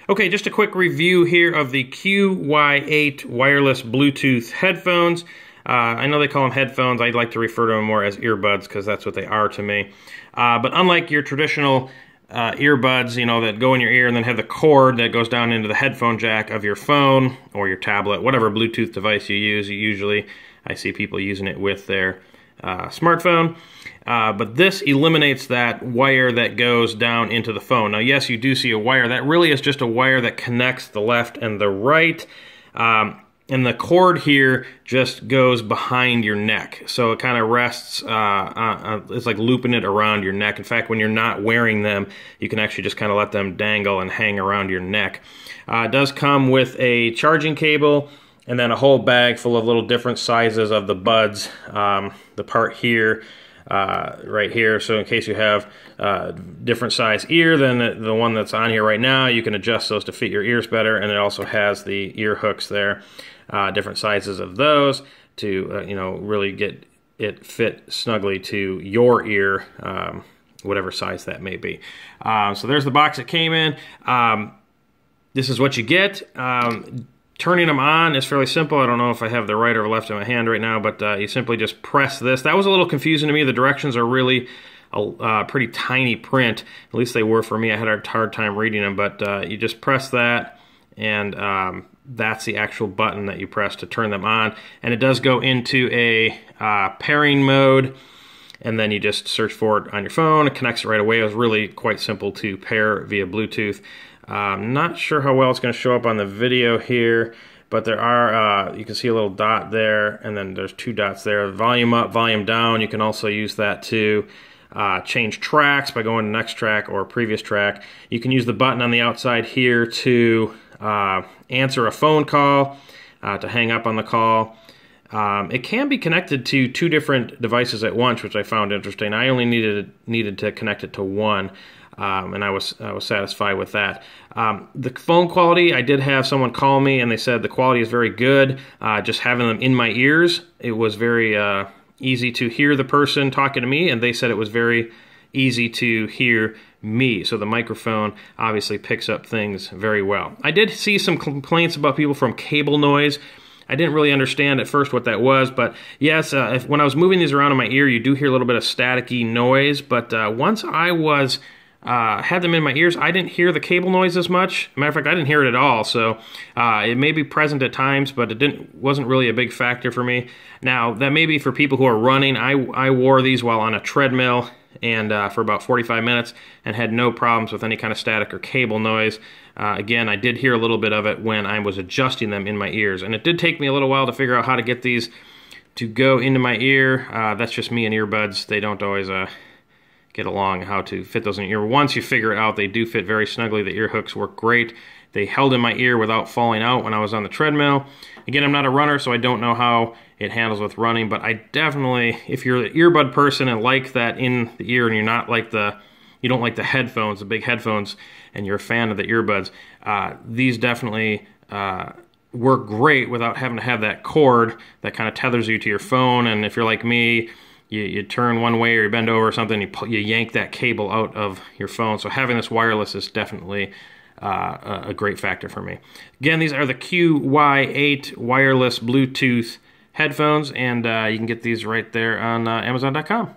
Okay, just a quick review here of the QY8 wireless Bluetooth headphones. I know they call them headphones. I'd like to refer to them more as earbuds because that's what they are to me. But unlike your traditional earbuds, you know, that go in your ear and then have the cord that goes down into the headphone jack of your phone or your tablet, whatever Bluetooth device you use, I see people using it with their smartphone. But this eliminates that wire that goes down into the phone. Now, yes, you do see a wire. That really is just a wire that connects the left and the right. And the cord here just goes behind your neck. So it kind of rests, it's like looping it around your neck. In fact, when you're not wearing them, you can actually just kind of let them dangle and hang around your neck. It does come with a charging cable and then a whole bag full of little different sizes of the buds. The part here, right here, so in case you have different size ear than the one that's on here right now, you can adjust those to fit your ears better. And it also has the ear hooks there, different sizes of those to you know, really get it fit snugly to your ear, whatever size that may be. So there's the box it came in. This is what you get. Turning them on is fairly simple. I don't know if I have the right or left in my hand right now, but you simply just press this. That was a little confusing to me. The directions are really a pretty tiny print. At least they were for me. I had a hard time reading them, but you just press that, and that's the actual button that you press to turn them on. And it does go into a pairing mode, and then you just search for it on your phone. It connects it right away. It was really quite simple to pair via Bluetooth. I'm not sure how well it's going to show up on the video here, but there are, you can see a little dot there, and then there's two dots there. Volume up, volume down. You can also use that to change tracks by going to next track or previous track. You can use the button on the outside here to answer a phone call, to hang up on the call. It can be connected to two different devices at once, which I found interesting. I only needed to connect it to one. And I was satisfied with that. The phone quality, I did have someone call me and they said the quality is very good. Just having them in my ears, it was very easy to hear the person talking to me, and they said it was very easy to hear me. So the microphone obviously picks up things very well. I did see some complaints about people from cable noise. I didn't really understand at first what that was, but yes, when I was moving these around in my ear, you do hear a little bit of staticky noise, but once I had them in my ears, I didn't hear the cable noise as much. Matter of fact, I didn't hear it at all. So it may be present at times, but it wasn't really a big factor for me. Now, that may be for people who are running. I wore these while on a treadmill and for about 45 minutes and had no problems with any kind of static or cable noise. Again, I did hear a little bit of it when I was adjusting them in my ears. And it did take me a little while to figure out how to get these to go into my ear. That's just me and earbuds. They don't always get along how to fit those in your ear. Once you figure it out, they do fit very snugly. The ear hooks work great. They held in my ear without falling out when I was on the treadmill. Again, I'm not a runner, so I don't know how it handles with running, but I definitely, if you're an earbud person and like that in the ear and you're not like you don't like the headphones, the big headphones, and you're a fan of the earbuds, these definitely work great without having to have that cord that kind of tethers you to your phone. And if you're like me, you turn one way or you bend over or something, you yank that cable out of your phone. So having this wireless is definitely a great factor for me. Again, these are the QY8 wireless Bluetooth headphones, and you can get these right there on Amazon.com.